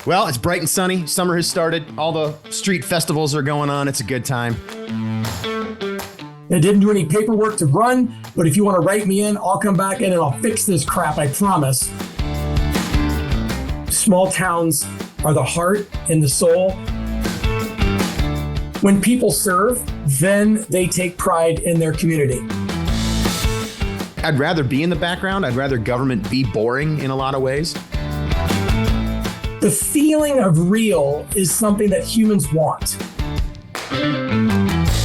Well, it's bright and sunny. Summer has started. All the street festivals are going on. It's a good time. I didn't do any paperwork to run, but if you want to write me in, I'll come back in and I'll fix this crap, I promise. Small towns are the heart and the soul. When people serve, then they take pride in their community. I'd rather be in the background. I'd rather government be boring in a lot of ways. The feeling of real is something that humans want.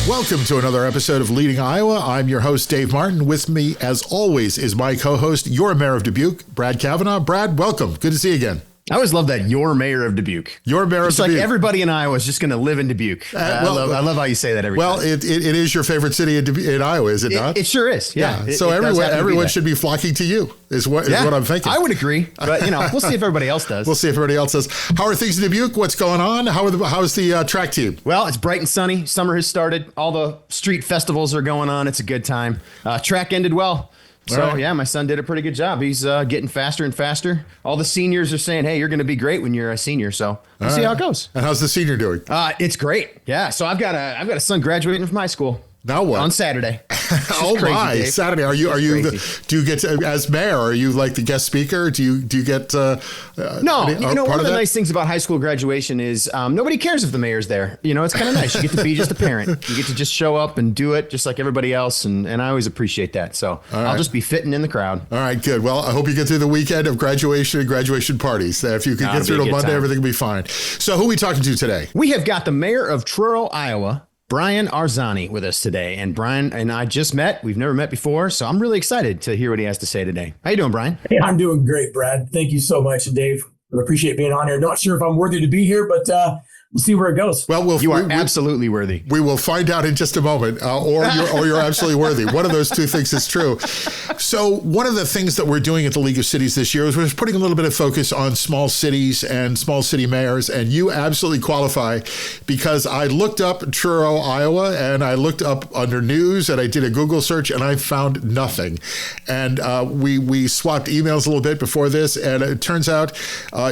Welcome to another episode of Leading Iowa. I'm your host, Dave Martin. With me, as always, is my co-host, your mayor of Dubuque, Brad Cavanagh. Brad, welcome. Good to see you again. I always love that. You're mayor of Dubuque. You're mayor of Dubuque. It's like everybody in Iowa is just going to live in Dubuque. I love how you say that every time. Well, it is your favorite city in Iowa, is it not? It sure is. Yeah. So everyone should be flocking to you is what I'm thinking. I would agree. But, we'll see if everybody else does. We'll see if everybody else does. How are things in Dubuque? What's going on? How's the track team? Well, it's bright and sunny. Summer has started. All the street festivals are going on. It's a good time. Track ended well. So, right. Yeah, my son did a pretty good job. He's getting faster and faster. All the seniors are saying, hey, you're going to be great when you're a senior. So we'll see how it goes. And how's the senior doing? It's great. Yeah. So I've got a son graduating from high school. Now what? On Saturday. Oh crazy, my! Dave. Saturday. Do you get as mayor? Are you like the guest speaker? Do you get? No. One of the nice things about high school graduation is nobody cares if the mayor's there. It's kind of nice. You get to be just a parent. You get to just show up and do it just like everybody else, and I always appreciate that. So I'll just be fitting in the crowd. All right, good. Well, I hope you get through the weekend of graduation and graduation parties. If you can get through to Monday, everything will be fine. So who are we talking to today? We have got the mayor of Truro, Iowa, Bryan Arzani, with us today. And Bryan and I just met. We've never met before, so I'm really excited to hear what he has to say today. How you doing, Bryan? Hey, I'm doing great, Brad. Thank you so much, Dave. I appreciate being on here. Not sure if I'm worthy to be here, but we'll see where it goes. Well, you are absolutely worthy. We will find out in just a moment, or you're absolutely worthy. One of those two things is true. So one of the things that we're doing at the League of Cities this year is we're putting a little bit of focus on small cities and small city mayors, and you absolutely qualify because I looked up Truro, Iowa, and I looked up under news, and I did a Google search, and I found nothing. And we swapped emails a little bit before this, and it turns out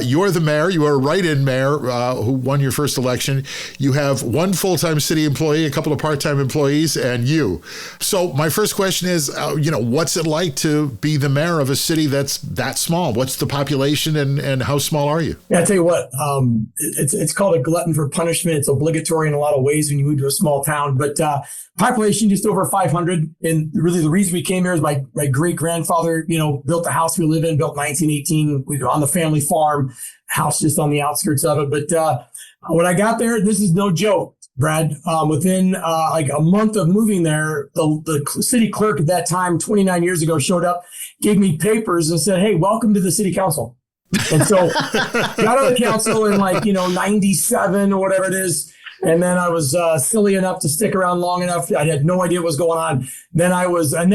you're the mayor. You are a write-in mayor who won your first election. You have one full-time city employee, a couple of part-time employees, and you. So my first question is, what's it like to be the mayor of a city that's that small? What's the population and how small are you? Yeah, I tell you what, it's called a glutton for punishment. It's obligatory in a lot of ways when you move to a small town, but population just over 500. And really the reason we came here is my great-grandfather, built the house we live in, built 1918. We were on the family farm, house just on the outskirts of it. But when I got there, this is no joke, Brad. Within like a month of moving there, the city clerk at that time, 29 years ago, showed up, gave me papers and said, hey, welcome to the city council. And so got on the council in 97 or whatever it is. And then I was silly enough to stick around long enough. I had no idea what was going on. Then I was done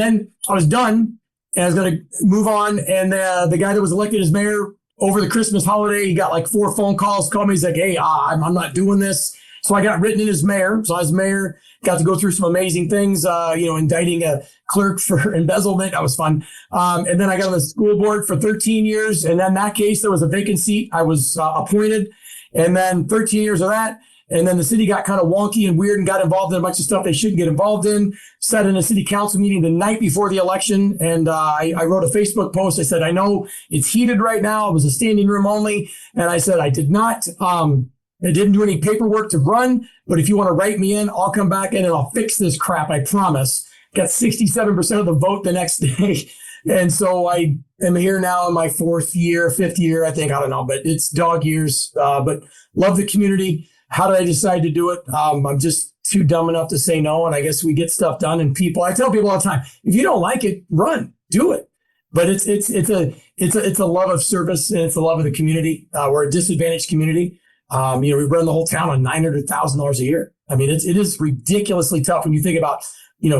and I was going to move on. And the guy that was elected as mayor over the Christmas holiday, he got 4 phone calls, called me. He's like, hey, I'm not doing this. So I got written in as mayor. So I was mayor, got to go through some amazing things, indicting a clerk for embezzlement. That was fun. And then I got on the school board for 13 years. And then in that case, there was a vacant seat. I was appointed. And then 13 years of that. And then the city got kind of wonky and weird and got involved in a bunch of stuff they shouldn't get involved in. Sat in a city council meeting the night before the election. And I wrote a Facebook post. I said, I know it's heated right now. It was a standing room only. And I said, I didn't do any paperwork to run. But if you want to write me in, I'll come back in and I'll fix this crap. I promise. Got 67% of the vote the next day. And so I am here now in my 5th year, I think. I don't know, but it's dog years. But love the community. How did I decide to do it? I'm just too dumb enough to say no. And I guess we get stuff done. And I tell people all the time, if you don't like it, run, do it. But it's a love of service and it's a love of the community. We're a disadvantaged community. We run the whole town on $900,000 a year. I mean, it is ridiculously tough when you think about,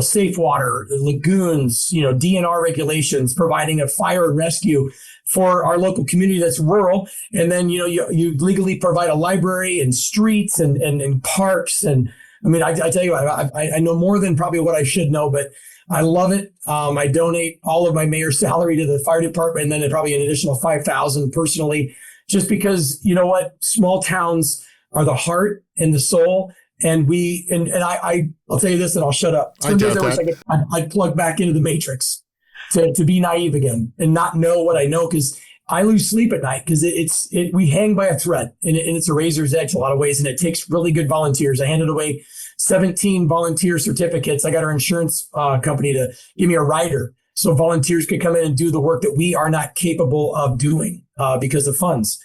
safe water, lagoons, DNR regulations, providing a fire and rescue for our local community that's rural. And then, you legally provide a library and streets and parks. And I mean, I tell you, I know more than probably what I should know, but I love it. I donate all of my mayor's salary to the fire department and then probably an additional $5,000 personally just because, you know what, small towns are the heart and the soul. And I'll tell you this and I'll shut up. Some days I wish I'd plug back into the matrix to be naive again and not know what I know, because I lose sleep at night because we hang by a thread and it's a razor's edge a lot of ways. And it takes really good volunteers. I handed away 17 volunteer certificates. I got our insurance company to give me a rider so volunteers could come in and do the work that we are not capable of doing because of funds.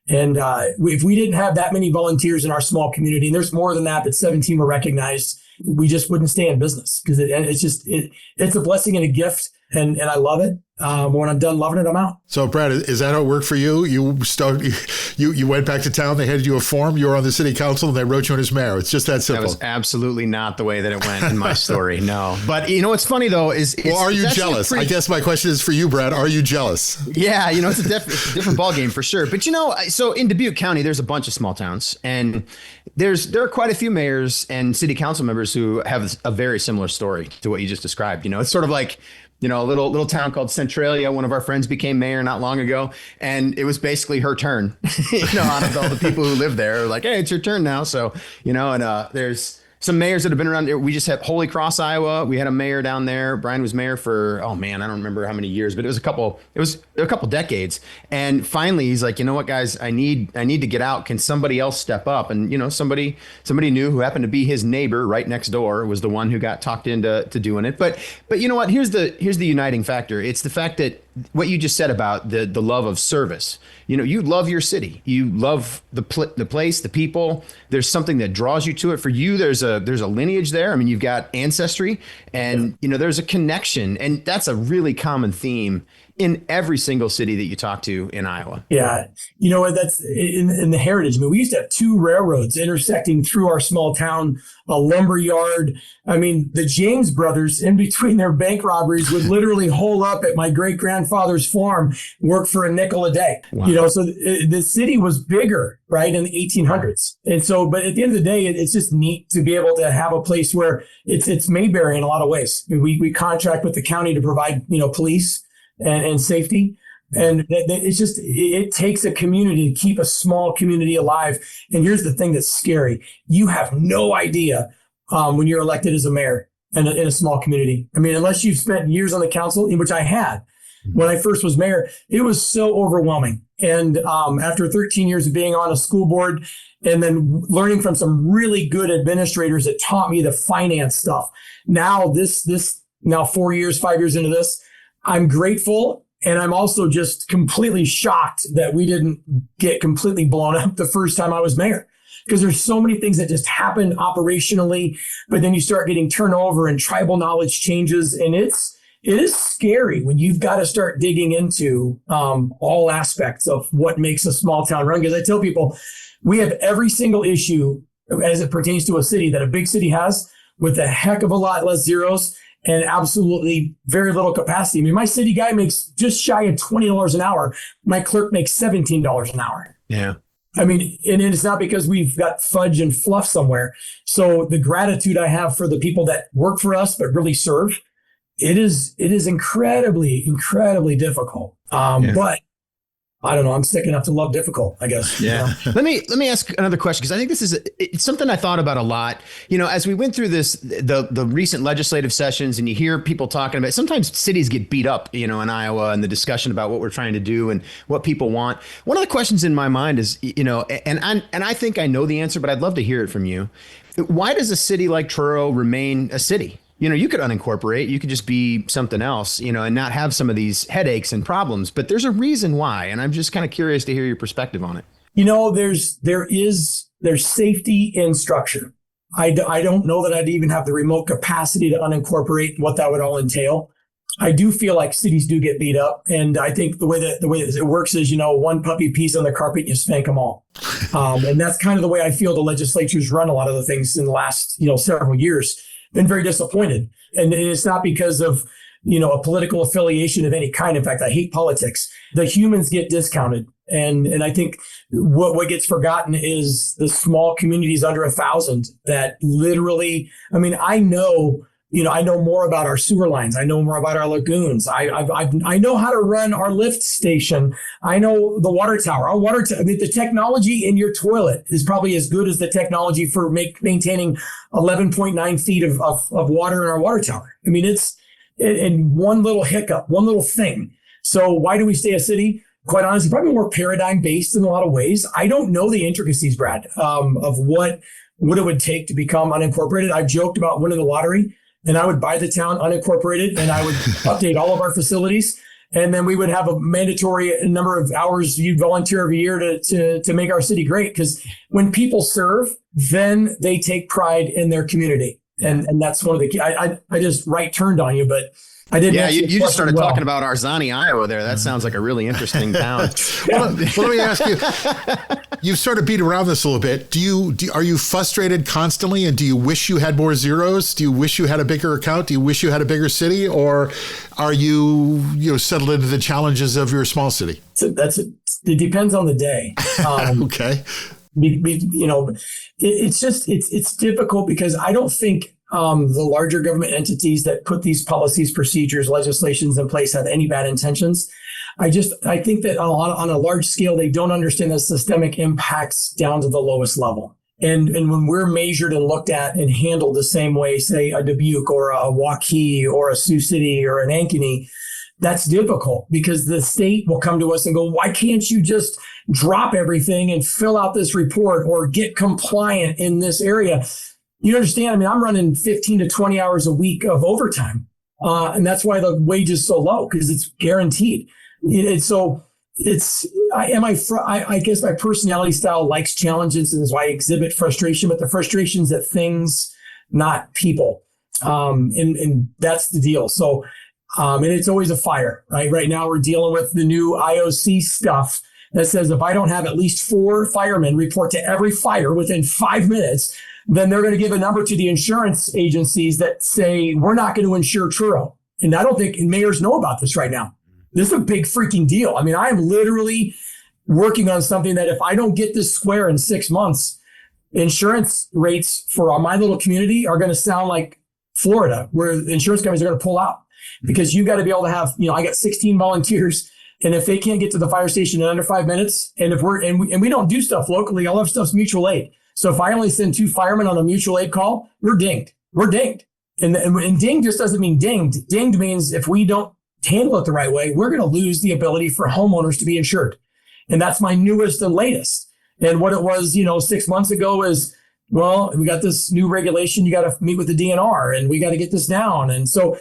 And if we didn't have that many volunteers in our small community, and there's more than that, but 17 were recognized, we just wouldn't stay in business, because it's a blessing and a gift. And I love it. When I'm done loving it, I'm out. So, Brad, is that how it worked for you? You went back to town. They handed you a form. You were on the city council, and they wrote you in as mayor. It's just that simple. That was absolutely not the way that it went in my story. No, but you know what's funny though is, are you jealous? I guess my question is for you, Brad. Are you jealous? Yeah, it's a different ball game for sure. But so in Dubuque County, there's a bunch of small towns, and there are quite a few mayors and city council members who have a very similar story to what you just described. It's sort of like, a little town called Centralia. One of our friends became mayor not long ago, and it was basically her turn. Out of all the people who live there, like, hey, it's your turn now. So, there's some mayors that have been around there. We just had Holy Cross, Iowa. We had a mayor down there. Bryan was mayor for, I don't remember how many years, but it was a couple decades. And finally he's like, you know what, guys, I need to get out. Can somebody else step up? And, somebody knew, who happened to be his neighbor right next door, was the one who got talked into doing it. But you know what, here's the uniting factor. It's the fact that what you just said about the love of service. You love your city. You love the place, the people. There's something that draws you to it. For you, there's a lineage there. I mean, you've got ancestry, and there's a connection, and that's a really common theme in every single city that you talk to in Iowa. Yeah. That's in the heritage. I mean, we used to have 2 railroads intersecting through our small town, a lumber yard. I mean, the James brothers, in between their bank robberies, would literally hole up at my great grandfather's farm, work for a nickel a day. Wow. So the city was bigger, right, in the 1800s. And so, but at the end of the day, it's just neat to be able to have a place where it's Mayberry in a lot of ways. I mean, we contract with the county to provide, police and safety. And it takes a community to keep a small community alive. And here's the thing that's scary. You have no idea when you're elected as a mayor in a small community. I mean, unless you've spent years on the council, in which I had. When I first was mayor, it was so overwhelming. And after 13 years of being on a school board and then learning from some really good administrators that taught me the finance stuff, now 5 years into this, I'm grateful. And I'm also just completely shocked that we didn't get completely blown up the first time I was mayor, because there's so many things that just happen operationally, but then you start getting turnover and tribal knowledge changes. And it is scary when you've got to start digging into all aspects of what makes a small town run. Because I tell people, we have every single issue as it pertains to a city that a big city has, with a heck of a lot less zeros and absolutely very little capacity. I mean, my city guy makes just shy of $20 an hour. My clerk makes $17 an hour. Yeah. I mean, and it's not because we've got fudge and fluff somewhere. So the gratitude I have for the people that work for us, but really serve, it is incredibly, incredibly difficult. But I don't know. I'm sick enough to love difficult, I guess. Yeah. Let me ask another question, because I think this is it's something I thought about a lot. As we went through the recent legislative sessions, and you hear people talking about, sometimes cities get beat up, in Iowa, and the discussion about what we're trying to do and what people want. One of the questions in my mind is, and I think I know the answer, but I'd love to hear it from you. Why does a city like Truro remain a city? You could unincorporate, you could just be something else, and not have some of these headaches and problems, but there's a reason why. And I'm just kind of curious to hear your perspective on it. There's safety in structure. I don't know that I'd even have the remote capacity to unincorporate, what that would all entail. I do feel like cities do get beat up. And I think the way that it works is, one puppy pees on the carpet and you spank them all. And that's kind of the way I feel the legislature's run a lot of the things in the last, several years. Been very disappointed. And it's not because of, a political affiliation of any kind. In fact, I hate politics. The humans get discounted. And I think what gets forgotten is the small communities under 1,000 that literally, I know I know more about our sewer lines. I know more about our lagoons. I know how to run our lift station. I know the water tower. The technology in your toilet is probably as good as the technology for maintaining 11.9 feet of water in our water tower. I mean, it's in one little hiccup, one little thing. So why do we stay a city? Quite honestly, probably more paradigm based in a lot of ways. I don't know the intricacies, Brad, of what it would take to become unincorporated. I've joked about winning the lottery, and I would buy the town unincorporated, and I would update all of our facilities, and then we would have a mandatory number of hours you'd volunteer every year to make our city great. Because when people serve, then they take pride in their community, and that's one of the key. I just right turned on you, but I didn't. Yeah, you just started talking about Arzani, Iowa there. That sounds like a really interesting town. Well, let me ask you, you've sort of beat around this a little bit. Are you frustrated constantly, and do you wish you had more zeros? Do you wish you had a bigger account? Do you wish you had a bigger city? Or are you settled into the challenges of your small city? It depends on the day. Okay. It's difficult because I don't think the larger government entities that put these policies, procedures, legislations in place have any bad intentions. I think that on a large scale, they don't understand the systemic impacts down to the lowest level. And when we're measured and looked at and handled the same way, say a Dubuque or a Waukee or a Sioux City or an Ankeny, that's difficult because the state will come to us and go, why can't you just drop everything and fill out this report or get compliant in this area? You understand? I mean, I'm running 15 to 20 hours a week of overtime. And that's why the wage is so low, because it's guaranteed. I guess my personality style likes challenges, and is why I exhibit frustration, but the frustration's at things, not people. And that's the deal. So, and it's always a fire, right? Right now we're dealing with the new IOC stuff that says if I don't have at least 4 firemen report to every fire within 5 minutes, then they're going to give a number to the insurance agencies that say, we're not going to insure Truro. And I don't think mayors know about this right now. This is a big freaking deal. I mean, I am literally working on something that if I don't get this square in 6 months, insurance rates for my little community are going to sound like Florida, where the insurance companies are going to pull out. Because you got to be able to have, I got 16 volunteers. And if they can't get to the fire station in under 5 minutes, and we don't do stuff locally, all our stuff's mutual aid. So if I only send 2 firemen on a mutual aid call, we're dinged. And dinged just doesn't mean dinged. Dinged means if we don't handle it the right way, we're going to lose the ability for homeowners to be insured. And that's my newest and latest. And what it was, 6 months ago is, well, we got this new regulation. You got to meet with the DNR and we got to get this down. And so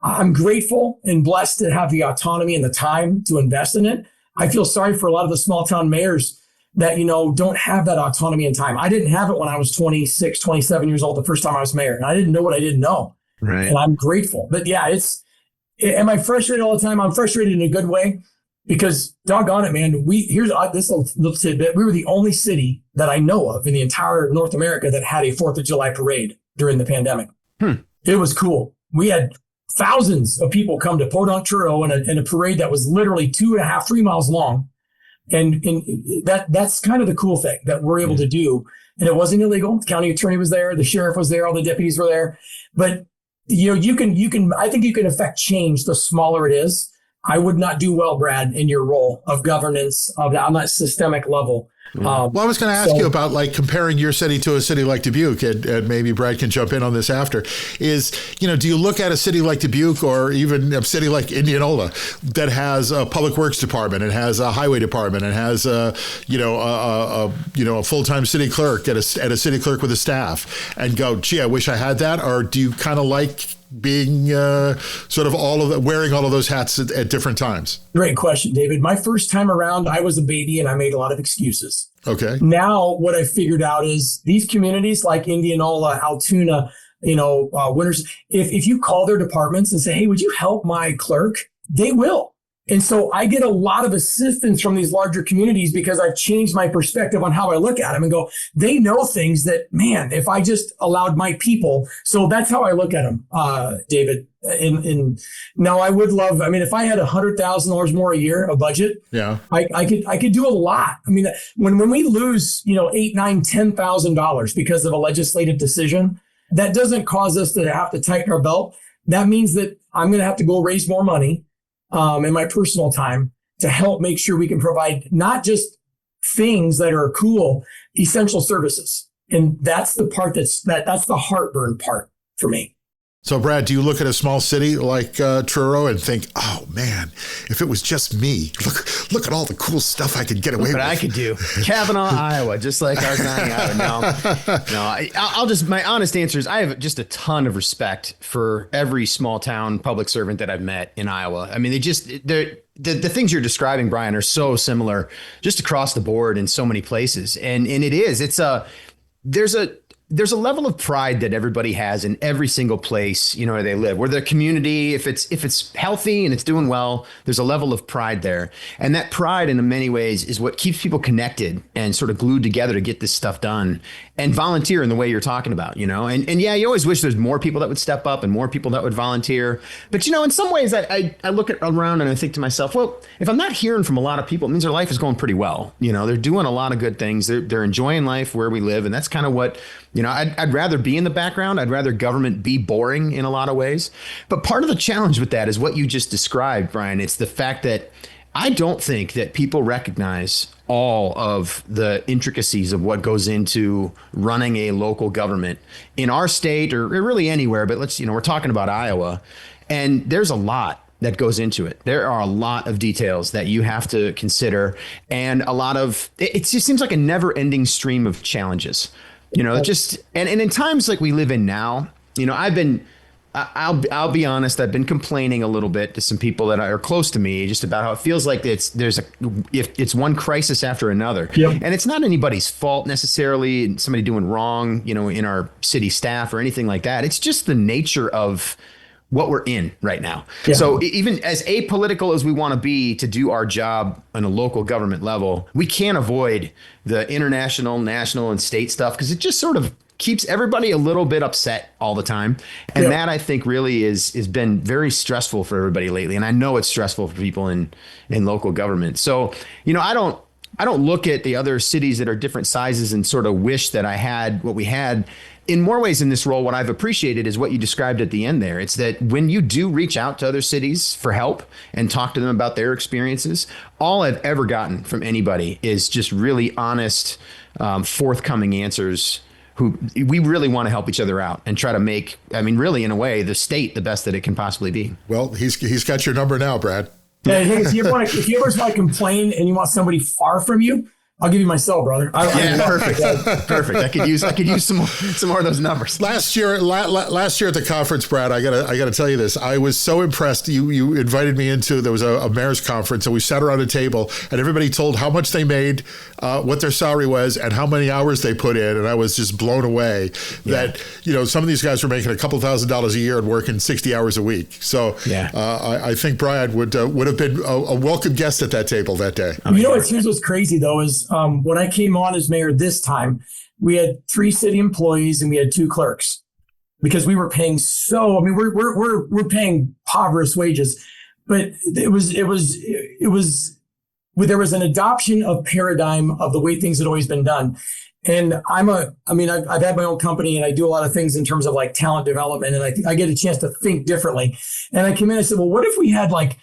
I'm grateful and blessed to have the autonomy and the time to invest in it. I feel sorry for a lot of the small town mayors that, don't have that autonomy and time. I didn't have it when I was 26, 27 years old, the first time I was mayor. And I didn't know what I didn't know. Right. And I'm grateful. But yeah, am I frustrated all the time? I'm frustrated in a good way because doggone it, man. Here's this little tidbit. We were the only city that I know of in the entire North America that had a 4th of July parade during the pandemic. It was cool. We had thousands of people come to Podunk, Truro in a parade that was literally 2.5, 3 miles long. And that's kind of the cool thing that we're able to do. And it wasn't illegal. The county attorney was there. The sheriff was there. All the deputies were there. But, I think you can affect change the smaller it is. I would not do well, Brad, in your role of governance on that systemic level. Well, I was going to ask you about comparing your city to a city like Dubuque, and maybe Brad can jump in on this after, is, do you look at a city like Dubuque or even a city like Indianola that has a public works department, and has a highway department, and has a full-time city clerk at a city clerk with a staff, and go, gee, I wish I had that? Or do you kind of like being sort of wearing all of those hats at different times? Great question, David. My first time around, I was a baby and I made a lot of excuses. Okay. Now, what I figured out is these communities like Indianola, Altoona, Winters, if you call their departments and say, hey, would you help my clerk? They will. And so I get a lot of assistance from these larger communities because I've changed my perspective on how I look at them and go, they know things that, man, if I just allowed my people. So that's how I look at them, David. And now I would love, if I had $100,000 more a year, a budget, yeah, I could do a lot. When we lose, $8,000, $9,000, $10,000 because of a legislative decision, that doesn't cause us to have to tighten our belt. That means that I'm going to have to go raise more money in my personal time to help make sure we can provide not just things that are cool, essential services. And that's the part that's the heartburn part for me. So, Brad, do you look at a small city like Truro and think, oh, man, if it was just me, look at all the cool stuff I could get away with. What I could do. Cavanagh, Iowa, just like Arzani, Iowa. No, I'll just, my honest answer is I have just a ton of respect for every small town public servant that I've met in Iowa. I mean, the things you're describing, Bryan, are so similar just across the board in so many places. And there's a level of pride that everybody has in every single place, where they live, where their community, if it's healthy and it's doing well, there's a level of pride there. And that pride in many ways is what keeps people connected and sort of glued together to get this stuff done and volunteer in the way you're talking about, and yeah, you always wish there's more people that would step up and more people that would volunteer. But, in some ways I look around and I think to myself, well, if I'm not hearing from a lot of people, it means their life is going pretty well. They're doing a lot of good things. They're enjoying life where we live. And that's kind of what, I'd rather be in the background. I'd rather government be boring in a lot of ways. But part of the challenge with that is what you just described, Bryan. It's the fact that I don't think that people recognize all of the intricacies of what goes into running a local government in our state or really anywhere. But we're talking about Iowa, and there's a lot that goes into it. There are a lot of details that you have to consider, and it just seems like a never ending stream of challenges. And in times like we live in now, I'll be honest, I've been complaining a little bit to some people that are close to me just about how it feels like it's one crisis after another. Yep. And it's not anybody's fault necessarily, somebody doing wrong, in our city staff or anything like that. It's just the nature of what we're in right now. Yeah. So even as apolitical as we want to be to do our job on a local government level, we can't avoid the international, national, and state stuff because it just sort of keeps everybody a little bit upset all the time. And that I think really is been very stressful for everybody lately. And I know it's stressful for people in local government. So, I don't look at the other cities that are different sizes and sort of wish that I had what we had. In more ways in this role, what I've appreciated is what you described at the end there. It's that when you do reach out to other cities for help and talk to them about their experiences, all I've ever gotten from anybody is just really honest, forthcoming answers. We really want to help each other out and try to make, really in a way, the state the best that it can possibly be. Well, he's got your number now, Brad. Yeah, if you ever want to complain and you want somebody far from you, I'll give you my cell, brother. Perfect. Perfect. I could use some more of those numbers. Last year at the conference, Brad, I gotta tell you this. I was so impressed. You invited me into, there was a mayor's conference, and we sat around a table, and everybody told how much they made, what their salary was, and how many hours they put in. And I was just blown away that some of these guys were making a couple $1,000s a year and working 60 hours a week. So I think Brad would have been a welcome guest at that table that day. Here's what's crazy though is. When I came on as mayor this time, we had 3 city employees and we had 2 clerks because we were paying we're paying impoverished wages, but there was an adoption of paradigm of the way things had always been done. And I've had my own company and I do a lot of things in terms of like talent development, and I get a chance to think differently. And I came in and I said, well, what if we had like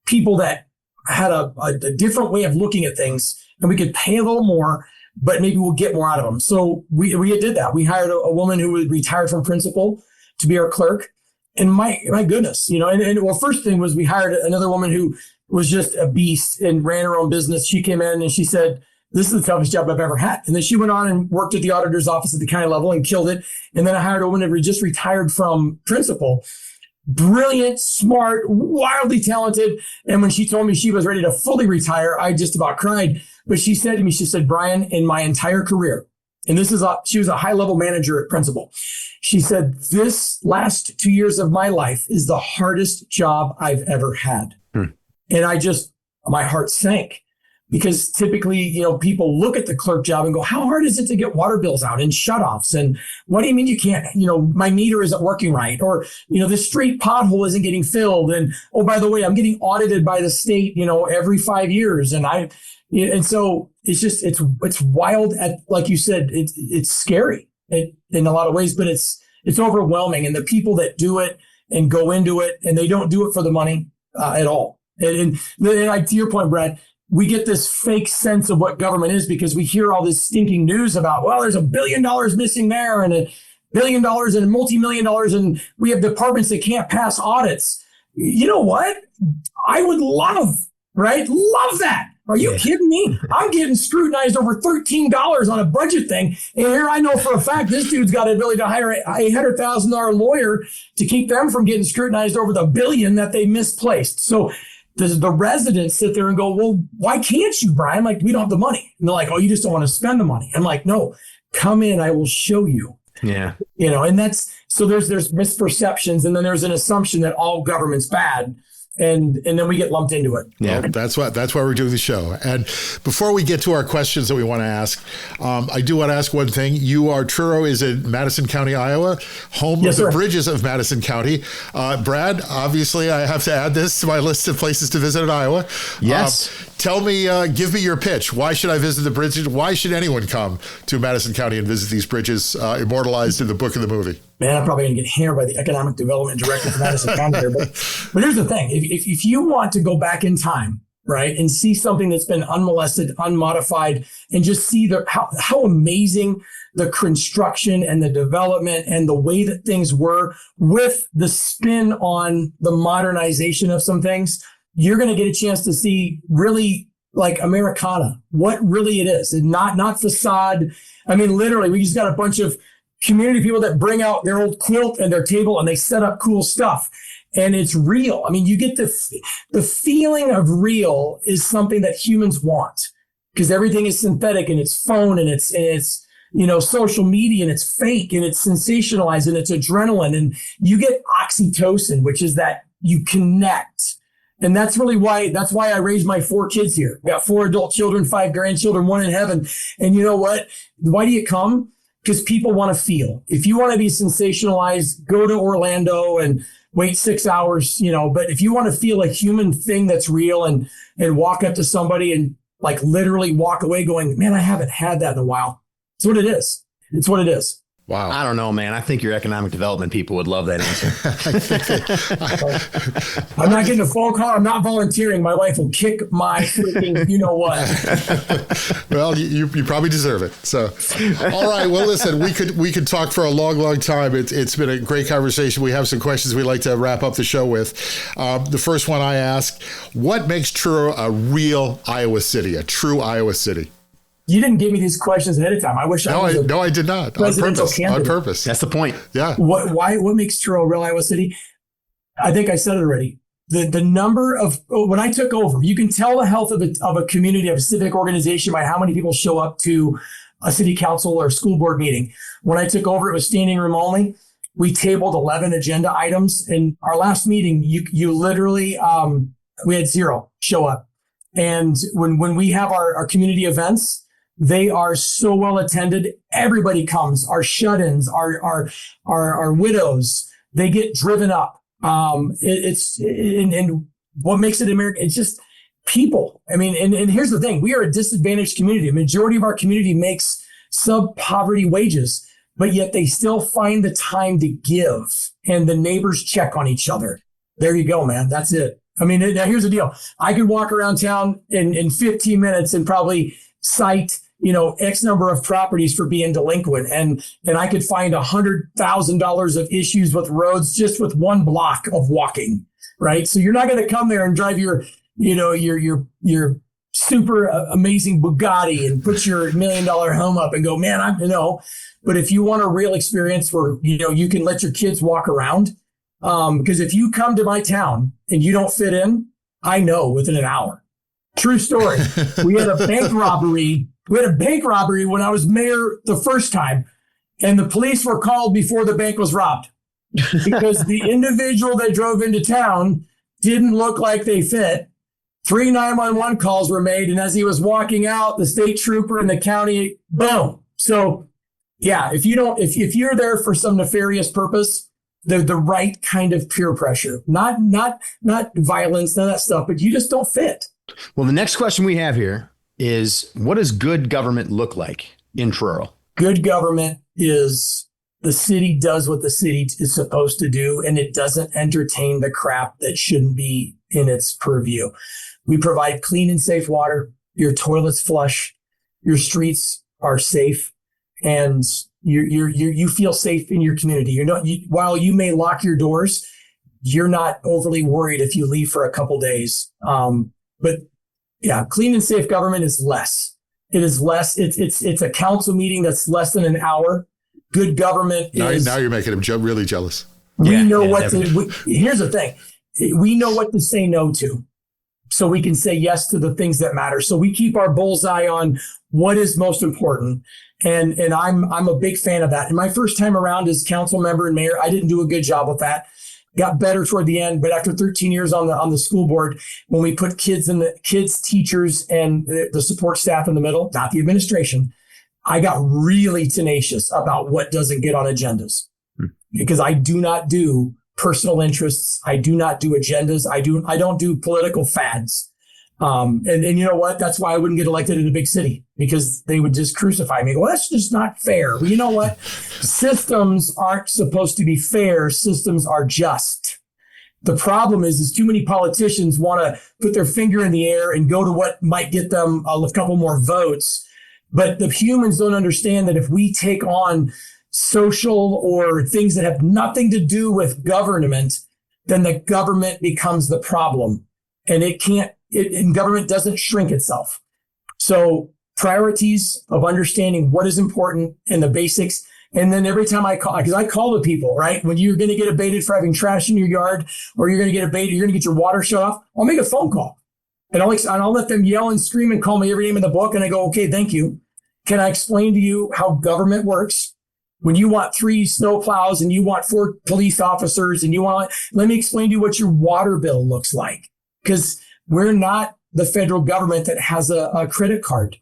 people that had a different way of looking at things, and we could pay a little more, but maybe we'll get more out of them. So we did that. We hired a woman who was retired from principal to be our clerk. And my goodness, first thing was we hired another woman who was just a beast and ran her own business. She came in and she said, this is the toughest job I've ever had. And then she went on and worked at the auditor's office at the county level and killed it. And then I hired a woman who just retired from principal. Brilliant, smart, wildly talented. And when she told me she was ready to fully retire, I just about cried. But she said to me, Bryan, in my entire career, and she was a high level manager at principal. She said, this last 2 years of my life is the hardest job I've ever had. And my heart sank. Because typically, people look at the clerk job and go, how hard is it to get water bills out and shutoffs? And what do you mean you can't, my meter isn't working right? Or, this street pothole isn't getting filled. And, oh, by the way, I'm getting audited by the state, every 5 years. And so it's wild like you said, it's scary in a lot of ways, but it's it's overwhelming. And the people that do it and go into it, and they don't do it for the money at all. And like, to your point, Brad, we get this fake sense of what government is because we hear all this stinking news about, well, there's $1 billion missing there and $1 billion and multi-million dollars, and we have departments that can't pass audits. You know what? I would love that. Are you kidding me? I'm getting scrutinized over $13 on a budget thing. And here I know for a fact this dude's got the ability to hire a $800,000 lawyer to keep them from getting scrutinized over the $1 billion that they misplaced. So the residents sit there and go, well, why can't you, Brian? Like, we don't have the money. And they're like, oh, you just don't want to spend the money. I'm like, no, come in. I will show you. Yeah. And that's, so there's misperceptions. And then there's an assumption that all government's bad. And then we get lumped into it. Yeah, that's why we're doing the show. And before we get to our questions that we want to ask, I do want to ask one thing. Truro is in Madison County, Iowa, home of the bridges of Madison County. Brad, obviously, I have to add this to my list of places to visit in Iowa. Yes. Tell me, give me your pitch. Why should I visit the bridges? Why should anyone come to Madison County and visit these bridges immortalized in the book and the movie? Man, I'm probably going to get hammered by the economic development director for Madison County here. But here's the thing. If you want to go back in time, right, and see something that's been unmolested, unmodified, and just see how amazing the construction and the development and the way that things were with the spin on the modernization of some things, you're going to get a chance to see really like Americana, what really it is, and not facade. I mean, literally, we just got a bunch of community people that bring out their old quilt and their table and they set up cool stuff. And it's real. I mean, you get the feeling of real is something that humans want because everything is synthetic and it's phone and it's social media and it's fake and it's sensationalized and it's adrenaline. And you get oxytocin, which is that you connect. And that's why I raised my 4 kids here. I got 4 adult children, 5 grandchildren, 1 in heaven. And you know what? Why do you come? Because people want to feel. If you want to be sensationalized, go to Orlando and wait 6 hours, but if you want to feel a human thing that's real and walk up to somebody and like literally walk away going, man, I haven't had that in a while. It's what it is. It's what it is. Wow. I don't know, man. I think your economic development people would love that answer. I'm not getting a phone call. I'm not volunteering. My wife will kick my freaking, you know what. Well, you probably deserve it. So, all right. Well, listen, we could talk for a long, long time. It's been a great conversation. We have some questions we'd like to wrap up the show with. The first one I asked, what makes Truro a real Iowa city, a true Iowa city? You didn't give me these questions ahead of time. I wish I was. No, I did not. On purpose. That's the point. Yeah. What makes Truro a real Iowa city? I think I said it already. The number of, when I took over, you can tell the health of a community, of a civic organization by how many people show up to a city council or school board meeting. When I took over, it was standing room only. We tabled 11 agenda items. In our last meeting, you literally, we had 0 show up. And when we have our community events, they are so well attended. Everybody comes. Our shut-ins, our widows, they get driven up. And what makes it American? It's just people. I mean, and here's the thing: we are a disadvantaged community. A majority of our community makes sub-poverty wages, but yet they still find the time to give, and the neighbors check on each other. There you go, man. That's it. I mean, now here's the deal: I could walk around town in 15 minutes and probably cite X number of properties for being delinquent. And I could find $100,000 of issues with roads just with 1 block of walking, right? So you're not going to come there and drive your super amazing Bugatti and put your $1 million home up and go, man, but if you want a real experience where, you can let your kids walk around, because if you come to my town and you don't fit in, I know within an hour. True story. We had a bank robbery. When I was mayor the first time, and the police were called before the bank was robbed because the individual that drove into town didn't look like they fit. 3 911 calls were made. And as he was walking out, the state trooper and the county, boom. So yeah, if you're there for some nefarious purpose, the right kind of peer pressure, not violence, none of that stuff, but you just don't fit. Well, the next question we have here is, what does good government look like in Truro? Good government is the city does what the city is supposed to do, and it doesn't entertain the crap that shouldn't be in its purview. We provide clean and safe water. Your toilets flush. Your streets are safe, and you feel safe in your community. While you may lock your doors, you're not overly worried if you leave for a couple days. But yeah, clean and safe government is less. It is less. It's a council meeting that's less than an hour. Good government is. Now you're making him really jealous. Here's the thing. We know what to say no to, so we can say yes to the things that matter. So we keep our bullseye on what is most important. And I'm a big fan of that. And my first time around as council member and mayor, I didn't do a good job with that. Got better toward the end, but after 13 years on the school board, when we put kids, teachers, and the support staff in the middle, not the administration, I got really tenacious about what doesn't get on agendas, because I do not do personal interests. I do not do agendas. I don't do political fads. And you know what? That's why I wouldn't get elected in a big city, because they would just crucify me. Well, that's just not fair. Well, you know what? Systems aren't supposed to be fair. Systems are just. The problem is too many politicians want to put their finger in the air and go to what might get them a couple more votes. But the humans don't understand that if we take on social or things that have nothing to do with government, then the government becomes the problem. And and government doesn't shrink itself. So priorities of understanding what is important and the basics. And then every time I call, because I call the people, right? When you're going to get abated for having trash in your yard, or you're going to get abated, you're going to get your water shut off, I'll make a phone call. And I'll let them yell and scream and call me every name in the book. And I go, okay, thank you. Can I explain to you how government works? When you want 3 snowplows and you want 4 police officers and let me explain to you what your water bill looks like. Because we're not the federal government that has a credit card.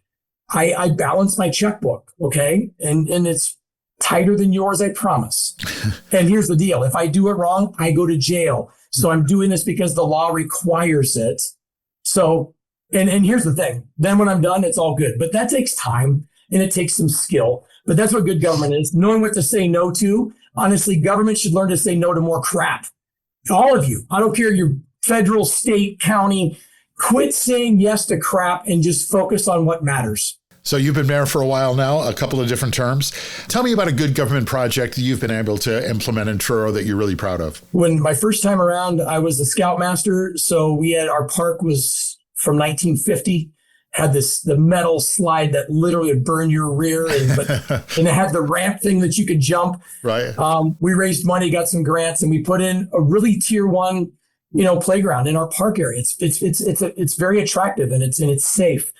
I balance my checkbook, okay? And it's tighter than yours, I promise. And here's the deal. If I do it wrong, I go to jail. So I'm doing this because the law requires it. So, and here's the thing. Then when I'm done, it's all good. But that takes time, and it takes some skill. But that's what good government is. Knowing what to say no to. Honestly, government should learn to say no to more crap. All of you. I don't care your federal, state, county. Quit saying yes to crap and just focus on what matters. So you've been mayor for a while now, a couple of different terms. Tell me about a good government project that you've been able to implement in Truro that you're really proud of. When my first time around, I was the scoutmaster. So our park was from 1950, had the metal slide that literally would burn your rear, and it had the ramp thing that you could jump. Right. We raised money, got some grants, and we put in a really tier 1, playground in our park area. It's very attractive, and it's safe.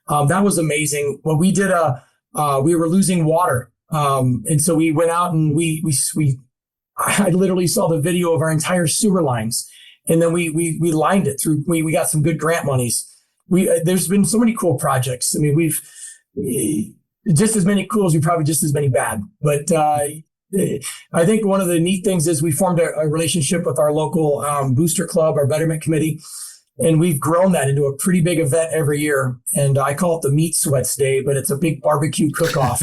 That was amazing. Well, we did we were losing water. And so we went out and I literally saw the video of our entire sewer lines, and then we lined it through. We got some good grant monies. There's been so many cool projects. I mean, we've just as many cool as probably just as many bad, but, I think one of the neat things is we formed a relationship with our local booster club, our betterment committee, and we've grown that into a pretty big event every year. And I call it the Meat Sweats Day, but it's a big barbecue cook-off.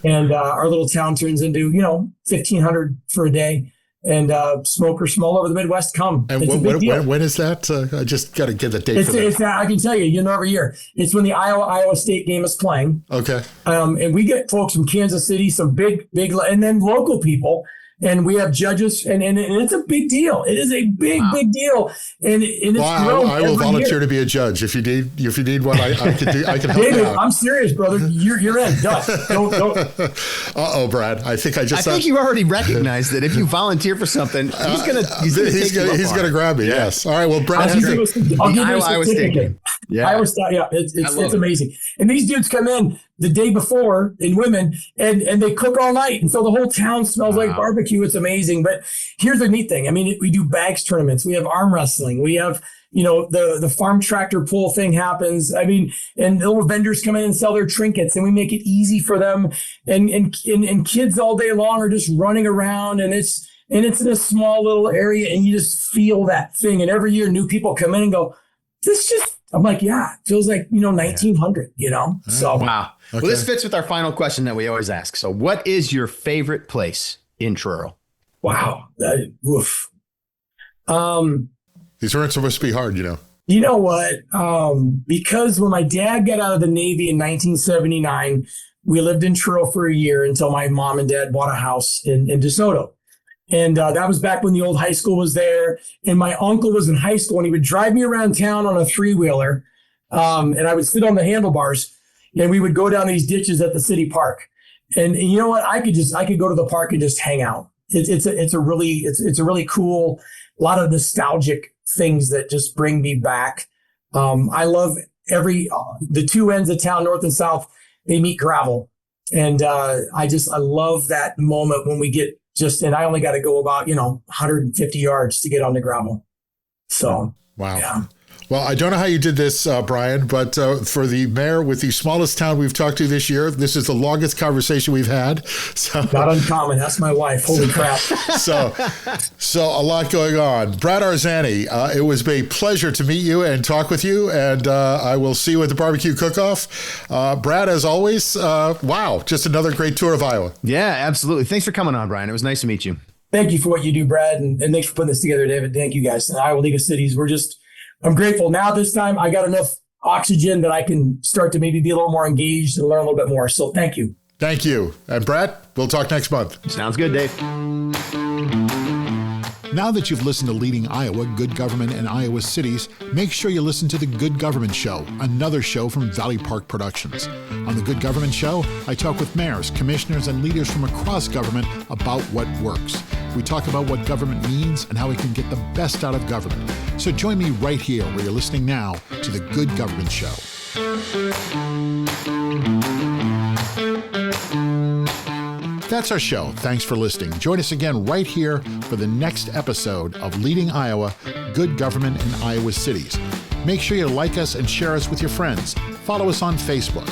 And our little town turns into, 1,500 for a day. And smokers from all over the Midwest come. And it's a big deal. When is that? I just got to get the date for that. I can tell you, every year. It's when the Iowa State game is playing. Okay. And we get folks from Kansas City, some big, and then local people. And we have judges, and it's a big deal. It is a big deal. And it's grown. I will volunteer to be a judge. If you need one, I can help David, you out. I'm serious, brother. You're in. Done. Don't. Uh-oh, Brad. I think you already recognized that if you volunteer for something, he's gonna grab me. Yes. All right. Well, Brad, I'll give you a certificate. Yeah. Iowa State. Yeah. It's amazing. And these dudes come in the day before, in women, and they cook all night, and so the whole town smells like barbecue. It's amazing. But here's the neat thing. I mean, we do bags tournaments. We have arm wrestling. We have, the farm tractor pull thing happens. I mean, and little vendors come in and sell their trinkets, and we make it easy for them. And kids all day long are just running around, and it's in a small little area, and you just feel that thing. And every year, new people come in and go, this just I'm like, yeah, it feels like, 1900, So Wow. Okay. Well, this fits with our final question that we always ask. So what is your favorite place in Truro? wow. Woof. These weren't supposed to be hard, You know what? Because when my dad got out of the Navy in 1979, we lived in Truro for a year until my mom and dad bought a house in DeSoto. And that was back when the old high school was there. And my uncle was in high school and he would drive me around town on a 3-wheeler. And I would sit on the handlebars and we would go down these ditches at the city park. And you know what? I could go to the park and just hang out. It's a really cool, a lot of nostalgic things that just bring me back. I love the two ends of town, north and south, they meet gravel. And I love that moment when we get and I only got to go about, 150 yards to get on the gravel. So, wow. Yeah. Well, I don't know how you did this, Bryan, but for the mayor with the smallest town we've talked to this year, this is the longest conversation we've had. So not uncommon. That's my wife. Holy crap. So a lot going on. Bryan Arzani, it was a pleasure to meet you and talk with you, and I will see you at the barbecue cook-off. Brad, as always, wow, just another great tour of Iowa. Yeah, absolutely. Thanks for coming on, Bryan. It was nice to meet you. Thank you for what you do, Brad, and thanks for putting this together, David. Thank you, guys. The Iowa League of Cities, I'm grateful. Now this time I got enough oxygen that I can start to maybe be a little more engaged and learn a little bit more. So thank you. Thank you. And Brad, we'll talk next month. Sounds good, Dave. Now that you've listened to Leading Iowa, Good Government in Iowa Cities, make sure you listen to The Good Government Show, another show from Valley Park Productions. On The Good Government Show, I talk with mayors, commissioners, and leaders from across government about what works. We talk about what government means and how we can get the best out of government. So join me right here where you're listening now to The Good Government Show. That's our show. Thanks for listening. Join us again right here for the next episode of Leading Iowa, Good Government in Iowa Cities. Make sure you like us and share us with your friends. Follow us on Facebook.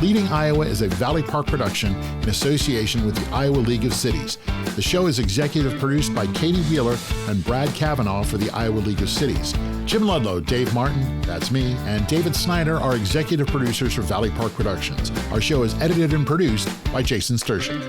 Leading Iowa is a Valley Park production in association with the Iowa League of Cities. The show is executive produced by Katie Wheeler and Brad Cavanagh for the Iowa League of Cities. Jim Ludlow, Dave Martin, that's me, and David Snyder are executive producers for Valley Park Productions. Our show is edited and produced by Jason Stershic.